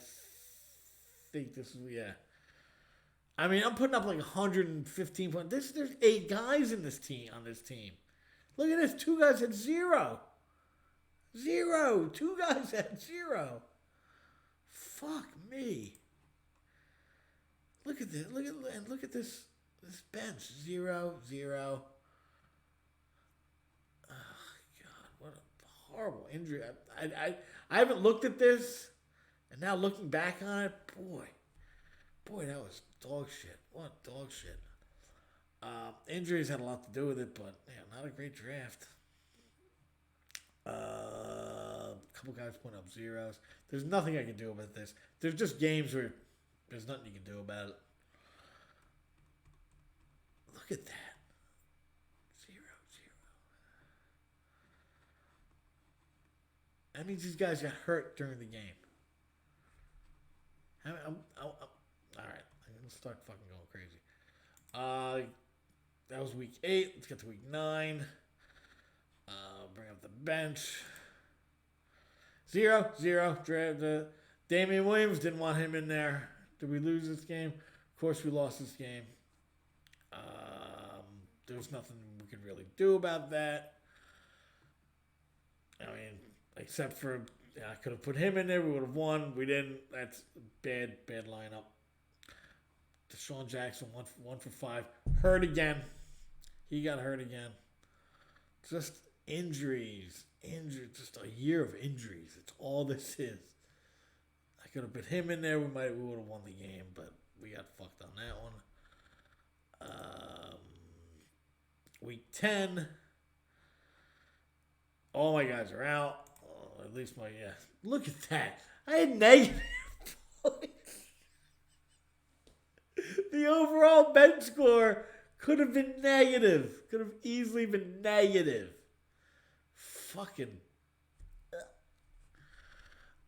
think this is, I'm putting up 115 points. There's 8 guys on this team. Look at this. 2 guys had 0. 2 guys had 0. Fuck me. Look at this. Look at this bench. 0. Oh God, what a horrible injury. I haven't looked at this, and now looking back on it, boy, that was dog shit. What dog shit. Injuries had a lot to do with it, but not a great draft. A couple guys putting up zeros. There's nothing I can do about this. There's just games where there's nothing you can do about it. Look at that. 0. That means these guys got hurt during the game. All right. I'm going to start fucking going crazy. That was week 8. Let's get to week 9. Bring up the bench. 0. Damian Williams, didn't want him in there. Did we lose this game? Of course we lost this game. There was nothing we could really do about that. Except for I could have put him in there. We would have won. We didn't. That's bad lineup. Deshaun Jackson, 1 for 5. Hurt again. He got hurt again. Just injuries. Just a year of injuries. It's all this is. I could have put him in there. We would have won the game, but we got fucked on that one. Week 10. All my guys are out. Oh, at least my, yeah. Look at that. I had negative points. The overall bench score could have been negative. Could have easily been negative. Fucking.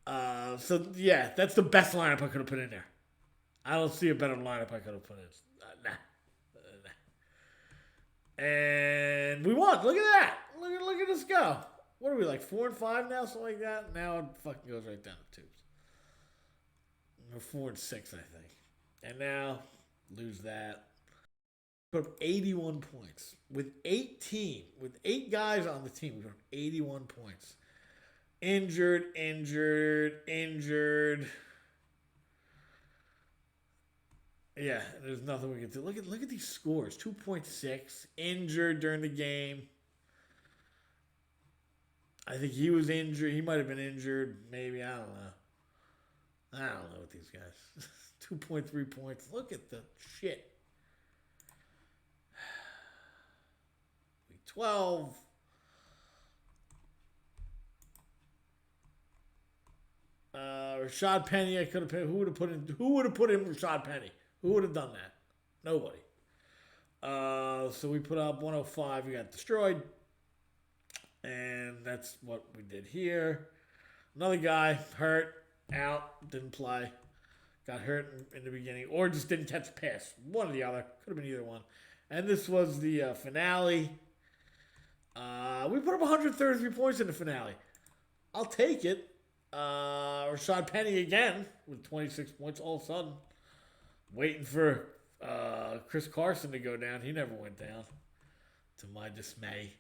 So, yeah, that's the best lineup I could have put in there. I don't see a better lineup I could have put in. Nah. And we won. Look at that. Look at us go. What are we, like 4-5 now? Something like that? Now it fucking goes right down to twos. We're 4-6, I think. And now, lose that. Put up 81 points. With 8 guys on the team, we put up 81 points. Injured. Yeah, there's nothing we can do. Look at these scores. 2.6. Injured during the game. I think he was injured. He might have been injured. Maybe. I don't know. I don't know with these guys. 2.3 points. Look at the shit. Week 12. Rashad Penny, I could have put. Who would have put in Rashad Penny? Who would have done that? Nobody. So we put up 105. We got destroyed. And that's what we did here. Another guy hurt, out, didn't play. Got hurt in the beginning. Or just didn't catch a pass. One or the other. Could have been either one. And this was the finale. We put up 133 points in the finale. I'll take it. Rashad Penny again with 26 points all of a sudden. Waiting for Chris Carson to go down. He never went down, to my dismay.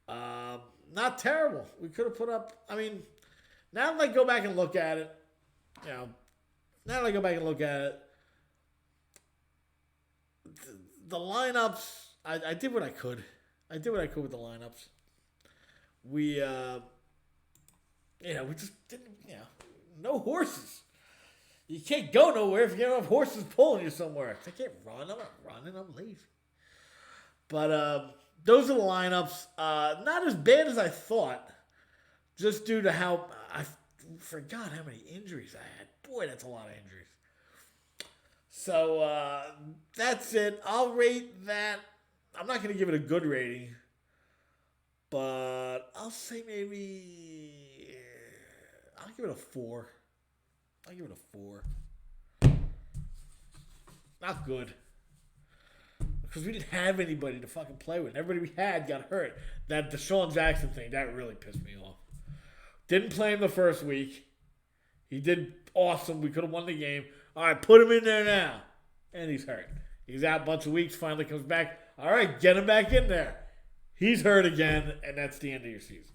Not terrible. We could have put up, I mean, now that I go back and look at it, the lineups, I did what I could. I did what I could with the lineups. We just didn't, no horses. You can't go nowhere if you don't have horses pulling you somewhere. I can't run. I'm not running. I'm lazy. But those are the lineups. Not as bad as I thought, just due to how I forgot how many injuries I had. Boy, that's a lot of injuries. So that's it. I'll rate that. I'm not going to give it a good rating, but I'll say maybe I'll give it a 4. I'll give it a 4. Not good. Because we didn't have anybody to fucking play with. Everybody we had got hurt. That Deshaun Jackson thing, that really pissed me off. Didn't play him the first week. He did awesome. We could have won the game. All right, put him in there now. And he's hurt. He's out a bunch of weeks, finally comes back. All right, get him back in there. He's hurt again, and that's the end of your season.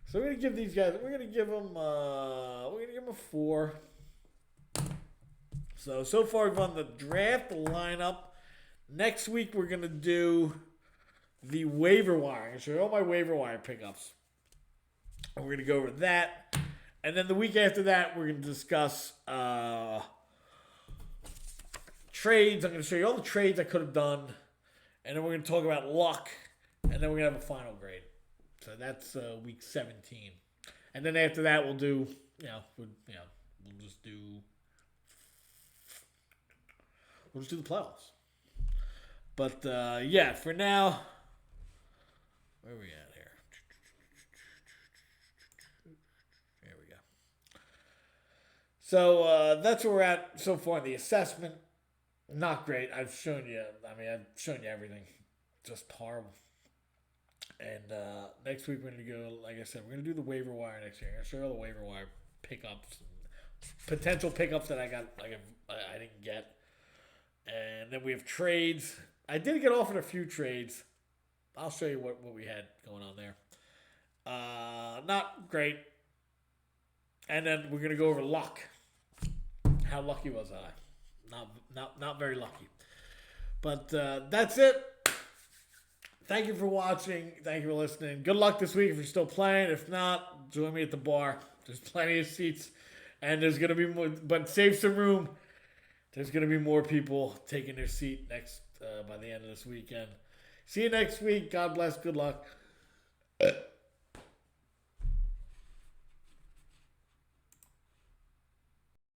So we're gonna give these guys. We're gonna give them a 4. So far we've run the draft, the lineup. Next week we're gonna do the waiver wire. I'm gonna show you all my waiver wire pickups. And we're gonna go over that, and then the week after that we're gonna discuss trades. I'm gonna show you all the trades I could have done, and then we're gonna talk about luck, and then we're gonna have a final grade. So that's week 17, and then after that we'll do, we'll just do the playoffs. But for now, where are we at here? There we go. So that's where we're at so far. The assessment, not great. I've shown you everything. Just horrible. And next week we're going to go, like I said, we're going to do the waiver wire next year. I'm going to show you all the waiver wire pickups, potential pickups that I got, I didn't get. And then we have trades. I did get offered a few trades. I'll show you what we had going on there. Not great. And then we're going to go over luck. How lucky was I? Not very lucky. But that's it. Thank you for watching. Thank you for listening. Good luck this week if you're still playing. If not, join me at the bar. There's plenty of seats. And there's going to be more, but save some room. There's going to be more people taking their seat by the end of this weekend. See you next week. God bless. Good luck.